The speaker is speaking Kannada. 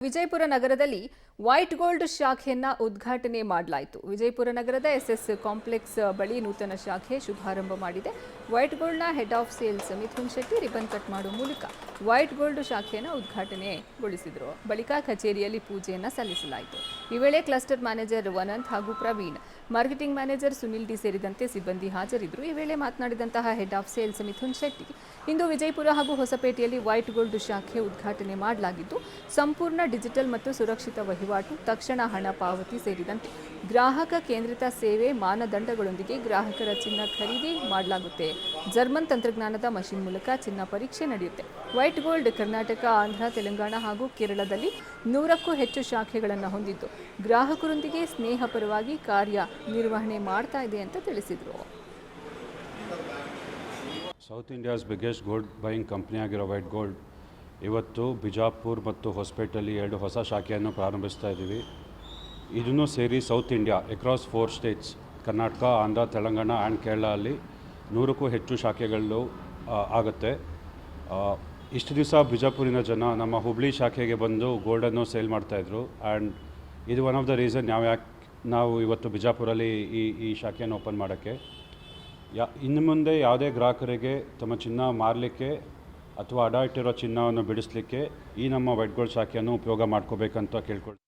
ವಿಜಯಪುರ ನಗರದಲ್ಲಿ ವೈಟ್ ಗೋಲ್ಡ್ ಶಾಖೆಯನ್ನ ಉದ್ಘಾಟನೆ ಮಾಡಲಾಯಿತು. ವಿಜಯಪುರ ನಗರದ ಎಸ್ಎಸ್ ಕಾಂಪ್ಲೆಕ್ಸ್ ಬಳಿ ನೂತನ ಶಾಖೆ ಶುಭಾರಂಭ ಮಾಡಿದೆ. ವೈಟ್ ಗೋಲ್ಡ್ನ head of sales Mithun Shetty ribbon cut ಮಾಡುವ ಮೂಲಕ ವೈಟ್ ಗೋಲ್ಡ್ ಶಾಖೆಯನ್ನು ಉದ್ಘಾಟನೆಗೊಳಿಸಿದರು. ಬಳಿಕ ಕಚೇರಿಯಲ್ಲಿ ಪೂಜೆಯನ್ನು ಸಲ್ಲಿಸಲಾಯಿತು. ಈ ವೇಳೆ ಕ್ಲಸ್ಟರ್ ಮ್ಯಾನೇಜರ್ ವನಂತ್ ಹಾಗೂ Praveen, marketing manager Sunil D ಸೇರಿದಂತೆ ಸಿಬ್ಬಂದಿ ಹಾಜರಿದ್ದರು. ಈ ವೇಳೆ ಮಾತನಾಡಿದಂತಹ head of sales Mithun Shetty, ಇಂದು ವಿಜಯಪುರ ಹಾಗೂ ಹೊಸಪೇಟೆಯಲ್ಲಿ ವೈಟ್ ಗೋಲ್ಡ್ ಶಾಖೆ ಉದ್ಘಾಟನೆ ಮಾಡಲಾಗಿದ್ದು, ಸಂಪೂರ್ಣ ಡಿಜಿಟಲ್ ಮತ್ತು ಸುರಕ್ಷಿತ ವಹಿವಾಟು, ತಕ್ಷಣ ಹಣ ಪಾವತಿ ಸೇರಿದಂತೆ ಗ್ರಾಹಕ ಕೇಂದ್ರಿತ ಸೇವೆ ಮಾನದಂಡಗಳೊಂದಿಗೆ ಗ್ರಾಹಕರ ಚಿನ್ನ ಖರೀದಿ ಮಾಡಲಾಗುತ್ತೆ. ಜರ್ಮನ್ ತಂತ್ರಜ್ಞಾನದ ಮಷಿನ್ ಮೂಲಕ ಚಿನ್ನ ಪರೀಕ್ಷೆ ನಡೆಯುತ್ತೆ. ವೈಟ್ ಗೋಲ್ಡ್ ಕರ್ನಾಟಕ, ಆಂಧ್ರ, ತೆಲಂಗಾಣ ಹಾಗೂ ಕೇರಳದಲ್ಲಿ 100ಕ್ಕೂ ಹೆಚ್ಚು ಶಾಖೆಗಳನ್ನು ಹೊಂದಿದ್ದು, ಗ್ರಾಹಕರೊಂದಿಗೆ ಸ್ನೇಹಪರವಾಗಿ ಕಾರ್ಯನಿರ್ವಹಣೆ ಮಾಡ್ತಾ ಇದೆ ಅಂತ ತಿಳಿಸಿದರು. South India's biggest gold buying company ಆಗಿರೋ ವೈಟ್ ಗೋಲ್ಡ್ ಇವತ್ತು ಬಿಜಾಪುರ್ ಮತ್ತು ಹೊಸಪೇಟೆಯಲ್ಲಿ 2 ಹೊಸ ಶಾಖೆಯನ್ನು ಪ್ರಾರಂಭಿಸ್ತಾ ಇದ್ದೀವಿ. ಇದನ್ನು ಸೇರಿ south India across 4 States, Karnataka, Andhra, Telangana and Kerala ಅಲ್ಲಿ 100ಕ್ಕೂ ಹೆಚ್ಚು ಶಾಖೆಗಳು ಆಗುತ್ತೆ. ಇಷ್ಟು ದಿವಸ ಬಿಜಾಪುರಿನ ಜನ ನಮ್ಮ ಹುಬ್ಳಿ ಶಾಖೆಗೆ ಬಂದು ಗೋಲ್ಡನ್ನು ಸೇಲ್ ಮಾಡ್ತಾಯಿದ್ರು. ಆ್ಯಂಡ್ ಇದು ಒನ್ ಆಫ್ ದ ರೀಸನ್ ನಾವು ಇವತ್ತು ಬಿಜಾಪುರಲ್ಲಿ ಈ ಶಾಖೆಯನ್ನು ಓಪನ್ ಮಾಡೋಕ್ಕೆ. ಇನ್ನು ಮುಂದೆ ಯಾವುದೇ ಗ್ರಾಹಕರಿಗೆ ತಮ್ಮ ಚಿನ್ನ ಮಾರಲಿಕ್ಕೆ ಅಥವಾ ಅಡ ಇಟ್ಟಿರೋ ಚಿನ್ನವನ್ನು ಬಿಡಿಸಲಿಕ್ಕೆ ಈ ನಮ್ಮ ವೈಟ್ ಗೋಲ್ಡ್ ಶಾಖೆಯನ್ನು ಉಪಯೋಗ ಮಾಡ್ಕೋಬೇಕಂತ ಕೇಳ್ಕೊಳ್ತೀವಿ.